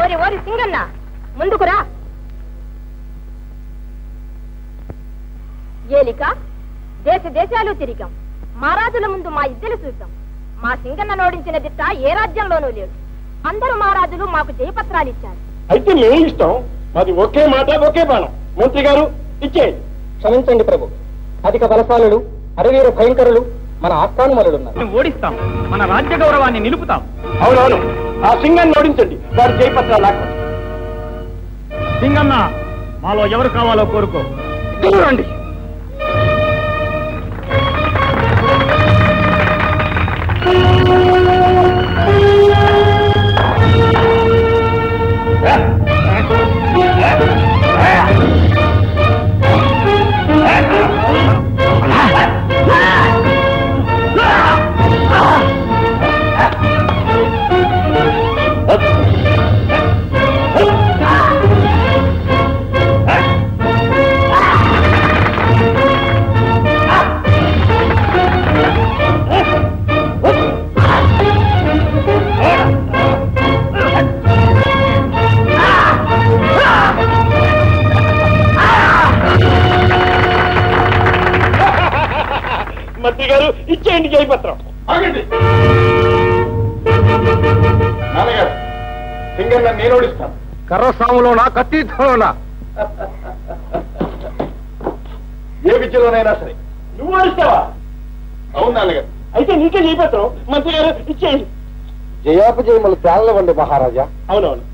ఓరి ఓరి సింగన్న ముందుకురా. ఏలిక దేశ దేశాలు తిరిగాం, మహారాజుల ముందు మా ఇద్దరు చూద్దాం. మా సింగన్న నోడించిన దిట్ట ఏ రాజ్యంలోనూ లేడు. అందరూ మహారాజులు మాకు జయపత్రాలు ఇచ్చారు. అయితే మేము ఇస్తాం. మాది ఒకే మాట ఒకే బాణం. మంత్రి గారు ఇచ్చేయండి. క్షమించండి ప్రభు, అధిక బలశాలులు అరవీర భయంకరులు మన ఆస్థానములున్నారు. ఓడిస్తాం, మన రాజ్య గౌరవాన్ని నిలుపుతాం. అవునవును, ఆ సింగాన్ని ఓడించండి. వారి జయపత్రాలు లాక్కోండి. సింగన్న, మాలో ఎవరు కావాలో కోరుకో. రండి. మంత్రి గారు ఇచ్చేయండి జయపత్రం. ఆగండి నాన్నగారు, సింగన్న నేను ఓడిస్తాను. కర్రసాములోనా కత్తిలోనా? ఏ విద్యలోనైనా సరే. నువ్వు ఓడిస్తావా? అవును నాన్నగారు. అయితే నీకే జయపత్రం. మంత్రి గారు ఇచ్చేయండి. జయాపజయములు తేలవండి మహారాజా. అవునవును.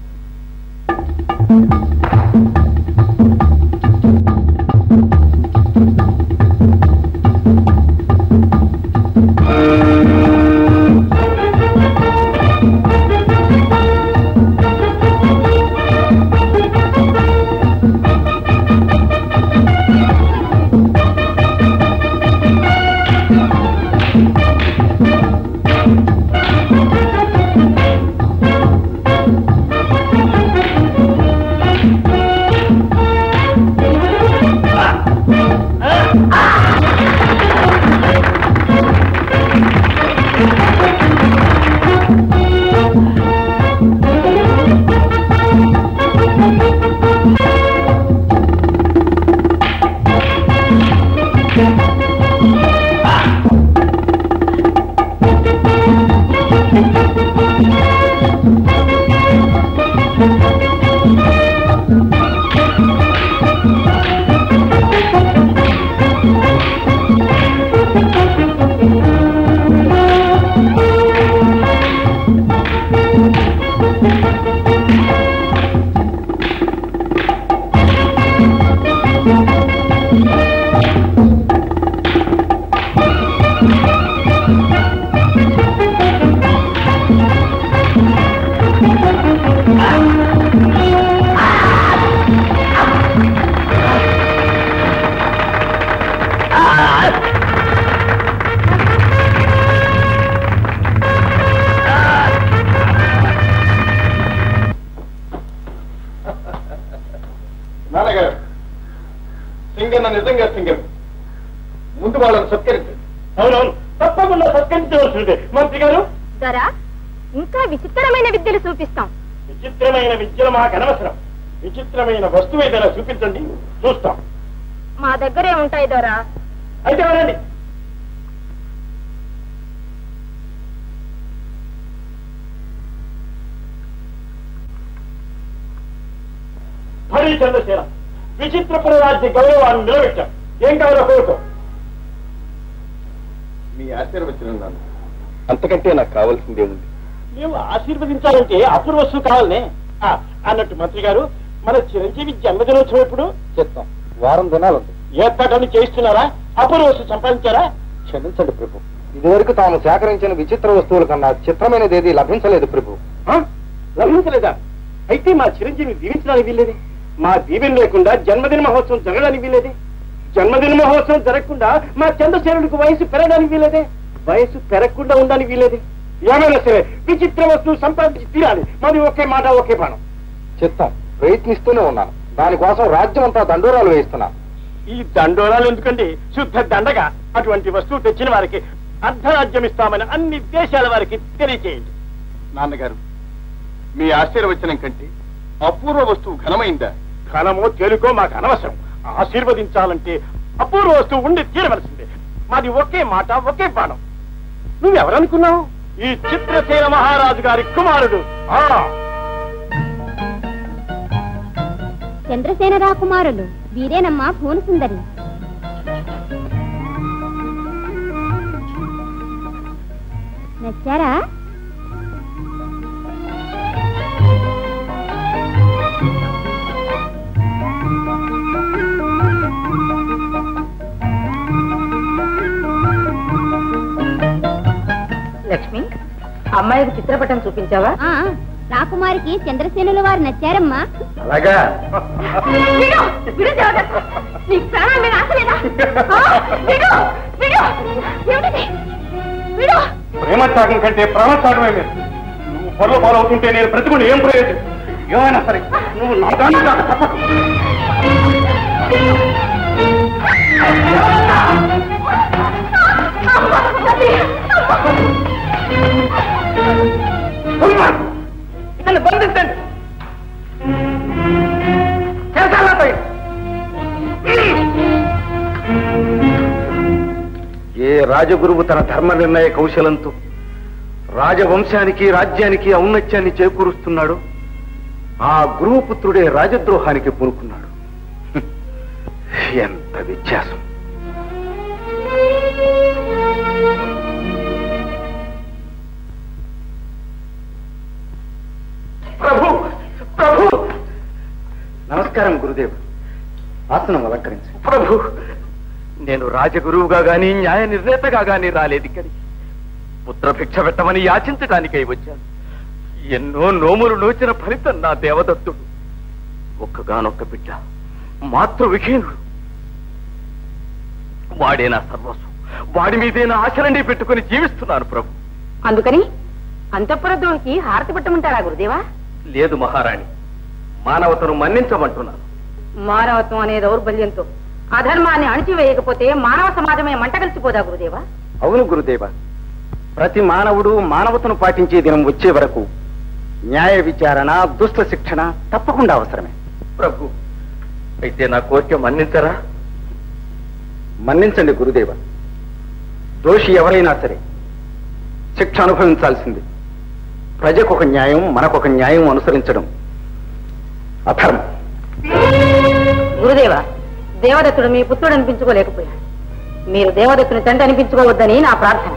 నాన్నగారు, సింగన్న నిజంగా సింగం. ముందు వాళ్ళని సత్కరించండి. అవునవును, తప్పకుండా సత్కరించవలసిందే. మంత్రి గారు, దొరా ఇంకా విచిత్రమైన విద్యలు చూపిస్తాం. విచిత్రమైన విద్యలు మాకు అనవసరం. విచిత్రమైన వస్తువు ఏదైనా చూపించండి, చూస్తాం. మా దగ్గరే ఉంటాయి దొరా. అయితే వెళ్ళండి. హరి చంద్రసేన, విచిత్రపుర రాజ్య గౌరవాన్ని నిలబెట్టాం. ఏం కావాలో కోరుకో. మీ ఆశీర్వచనం. అంతకంటే నాకు కావాల్సిందేముంది? మేము ఆశీర్వదించాలంటే అప్పుడు వస్తువు కావాలనే. అన్నట్టు మంత్రి గారు, మన చిరంజీవి జన్మదినోత్సవం ఎప్పుడు? చెప్తాం, వారం దినాలుంది. ఏర్పాట్లన్నీ చేయిస్తున్నారా? అప్పుడు వస్తువు సంపాదించారా? క్షమించండి ప్రభు, ఇదివరకు తాము సేకరించిన విచిత్ర వస్తువుల కన్నా చిత్రమైనది ఏది లభించలేదు ప్రభు. లభించలేదా? అయితే మా చిరంజీవి దీవించడానికి వీల్లేదే. మా దీవెన లేకుండా జన్మదిన మహోత్సవం జరగడానికి వీల్లేదే. జన్మదిన మహోత్సవం జరగకుండా మా చంద్రసేనుడికి వయసు పెరగడానికి వీల్లేదే. వయసు పెరగకుండా ఉండడానికి వీల్లేదే. ఏమైనా సరే విచిత్ర వస్తువు సంపాదించి తీరాలి. మరి ఒకే మాట ఒకే బాణం. చిత్తం, ప్రయత్నిస్తూనే ఉన్నాను. దానికోసం రాజ్యం అంతా దండోరాలు వేయిస్తున్నాను. ఈ దండోరాలు ఎందుకండి? శుద్ధ దండగా. అటువంటి వస్తువు తెచ్చిన వారికి అర్ధరాజ్యం ఇస్తామని అన్ని దేశాల వారికి తెలియచేయండి. నాన్నగారు, మీ ఆశీర్వచనం కంటే అపూర్వ వస్తువు ఘనమైందా? ఘనమో తేలికో మాకు అనవసరం. ఆశీర్వదించాలంటే అపూర్వ వస్తువు ఉండి తీరవలసిందే. మాది ఒకే మాట, ఒకే బాణం. నువ్వెవరనుకున్నావు? ఈ చిత్రసేన మహారాజు గారి కుమారుడు. చంద్రసేన రాకుమారులు వీరేనమ్మా భువనసుందరి. నచ్చారా? లక్ష్మి, అమ్మాయికి చిత్రపటం చూపించావా? రాకుమారికి చంద్రసేనుల వారు నచ్చారమ్మా. అలాగా? ప్రేమత్యాగం కంటే ప్రాణత్యాగమే లేదు. నువ్వు పొరలో పాలవుతుంటే నేను బ్రతుకుని ఏం ప్రయోజనం? ఏమైనా సరే నువ్వు నా దాన్ని తప్పకు. నన్ను బంధించండి. ఏ రాజగురువు తన ధర్మ నిర్ణయ కౌశలంతో రాజవంశానికి రాజ్యానికి ఔన్నత్యాన్ని చేకూరుస్తున్నాడు, ఆ గురువు పుత్రుడే రాజద్రోహానికి పూనుకున్నాడు. ఎంత వ్యత్యాసం! ప్రభు ప్రభు నమస్కారం గురుదేవుడు. ఆసనం అలంకరించి. ప్రభు, నేను రాజగురువుగా గాని న్యాయ నిర్ణేతగా గాని రాలేదు ఇక్కడికి. పుత్రభిక్ష పెట్టమని యాచించడానికై వచ్చాను. ఎన్నో నోములు నోచిన ఫలితం నా దేవదత్తుడు. ఒక్కగానొక్క బిడ్డ, మాతృవిహీనుడు. వాడే నా సర్వస్వం. వాడి మీదే నా ఆశలన్నీ పెట్టుకుని జీవిస్తున్నాను ప్రభు. అందుకని అంతఃపురద్రోహికి హారతి పెట్టమంటారా గురుదేవా? లేదు మహారాణి, మానవతను మన్నించమంటున్నాను. మానవత్వం అనే దౌర్బల్యంతో అధర్మాన్ని అణిచివేయకపోతే మానవ సమాజమే మంటగలిసిపోదా గురుదేవా? అవును గురుదేవ, ప్రతి మానవుడు మానవతను పాటించే దినం వచ్చే వరకు న్యాయ విచారణ, దుష్ట శిక్షణ తప్పకుండా అవసరమే. ప్రభు, అయితే నా కోరిక మన్నించరా? మన్నించండి గురుదేవ. దోషి ఎవరైనా సరే శిక్ష అనుభవించాల్సింది. ప్రజకొక న్యాయం, మనకొక న్యాయం అనుసరించడం అధర్మం. గురుదేవా, దేవదత్తుడు మీ పుత్రుడు అనిపించుకోలేకపోయాడు. మీరు దేవదత్తుని తండ్రి అనిపించుకోవద్దని నా ప్రార్థన.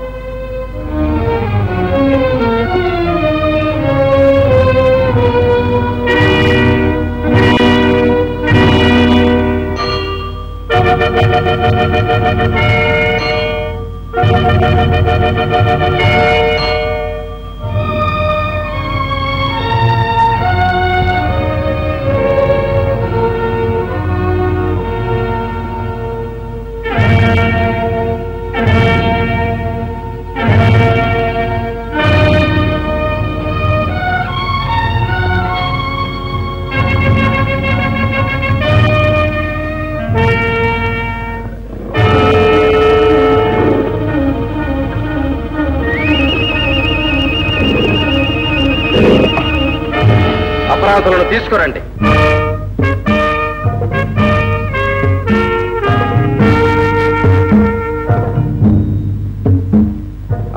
అపరాధులను తీసుకురండి.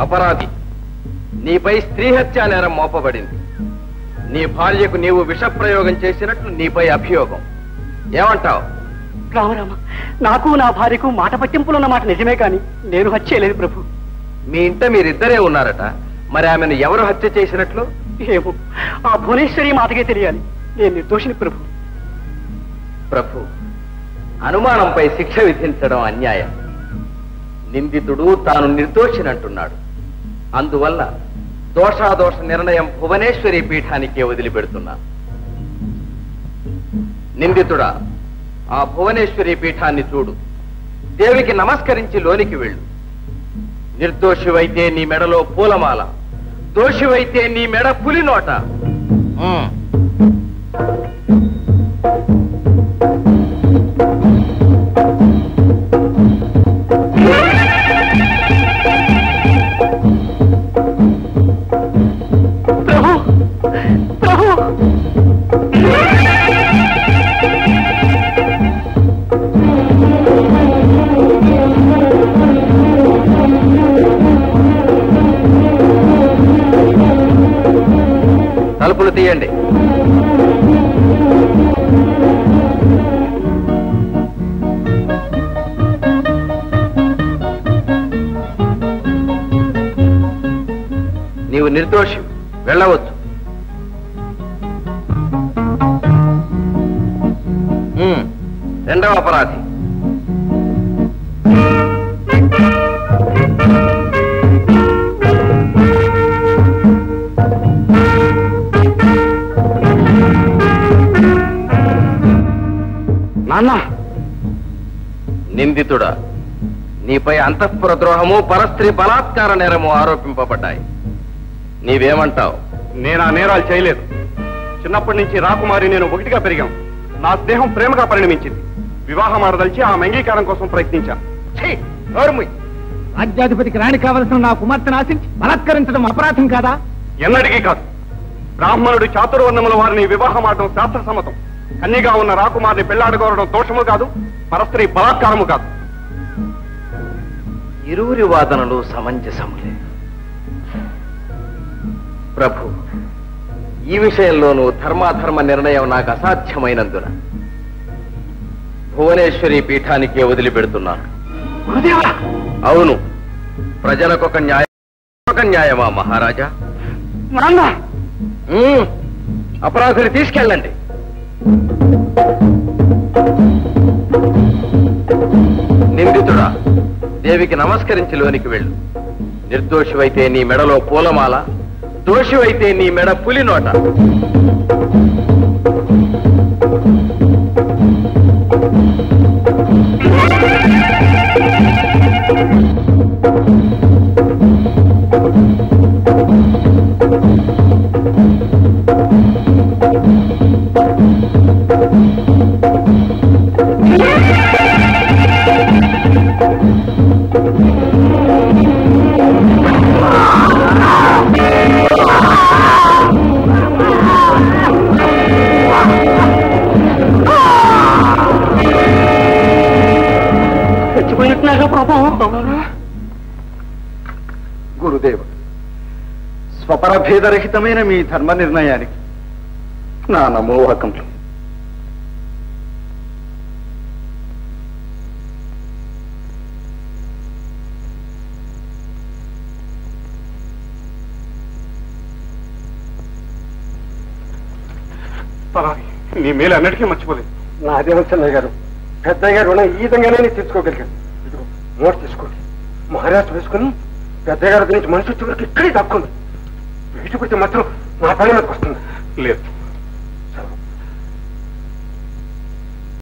అపరాధి, నీపై స్త్రీహత్యా నేరం మోపబడింది. నీ భార్యకు నీవు విషప్రయోగం చేసినట్లు నీపై అభియోగం. ఏమంటావు? రామరామ, నాకు నా భార్యకు మాట పట్టింపులున్న మాట నిజమే కాని నేను హత్య చేయలేదు ప్రభు. మీ ఇంట మీరిద్దరే ఉన్నారట, మరి ఆమెను ఎవరు హత్య చేసినట్లు? ఏమో, ఆ భువనేశ్వరి మాటకే తెలియాలి. నేను నిర్దోషిని ప్రభు. ప్రభు, అనుమానంపై శిక్ష విధించడం అన్యాయం. నిందితుడు తాను నిర్దోషినంటున్నాడు. అందువల్ల దోషాదోష నిర్ణయం భువనేశ్వరి పీఠానికే వదిలిపెడుతున్నా. నిందితుడా, ఆ భువనేశ్వరి పీఠాన్ని చూడు. దేవికి నమస్కరించి లోనికి వెళ్ళు. నిర్దోషివైతే నీ మెడలో పూలమాల, దోషివైతే నీ మెడ పులి నోట. ప్రభు ప్రభు తలుపులు తీయండి. నీవు నిర్దోషి, వెళ్ళవచ్చు. రెండవ అపరాధి. నాన్న, నిందితుడా, నీపై అంతఃపుర ద్రోహము, పరస్త్రీ బలాత్కార నేరము ఆరోపింపబడ్డాయి. నీవేమంటావు? నేను ఆ నేరాలు చేయలేదు. చిన్నప్పటి నుంచి రాకుమారి నేను ఒకటిగా పెరిగాం. నా స్నేహం ప్రేమగా పరిణమించింది. వివాహం ఆడదలిచి ఆ అంగీకారం కోసం ప్రయత్నించాను. రాజ్యాధిపతికి రాణి కావలసిన నా కుమార్తెను ఆశించి బలాత్కరించడం అపరాధం కాదా? ఎన్నటికీ కాదు. బ్రాహ్మణుడు చాతుర్వర్ణముల వారిని వివాహం ఆడటం శాస్త్ర సమ్మతం. కన్యగా ఉన్న రాకుమారిని పెళ్లాడుకోవడం దోషము కాదు, పరస్త్రీ బలాత్కారము కాదు. ఇరువురి వాదనలు సమంజసములే. ప్రభు, ఈ విషయంలోనూ ధర్మాధర్మ నిర్ణయం నాకు అసాధ్యమైనందున భువనేశ్వరి పీఠానికే వదిలిపెడుతున్నాను. అవును, ప్రజలకొక న్యాయమా మహారాజా? అపరాధులు తీసుకెళ్ళండి. నిందితుడా, దేవికి నమస్కరించి లోనికి వెళ్ళు. నిర్దోషివైతే నీ మెడలో పూలమాల, దోషివైతే నీ మెడ పులి నోట. గురుదేవ, స్వపరభేదరహితమైన మీ ధర్మ నిర్ణయానికి నా నమోవాకములు. నీ మేలు అన్నిటికీ మర్చిపోలేదు. నాదేమో చెన్నయ్య గారు, పెద్దయ్య గారు రుణం ఈ విధంగానే నేను తీర్చుకోగలిగాను. ఇదిగో నోట్ తీసుకోండి. మహారాష్ట్ర వేసుకుని పెద్దయ్య గారి గురించి మనిషి వచ్చే వరకు ఇక్కడే తక్కువ. బయటకు వస్తే మాత్రం నా పని మీదకి వస్తుంది. లేదు,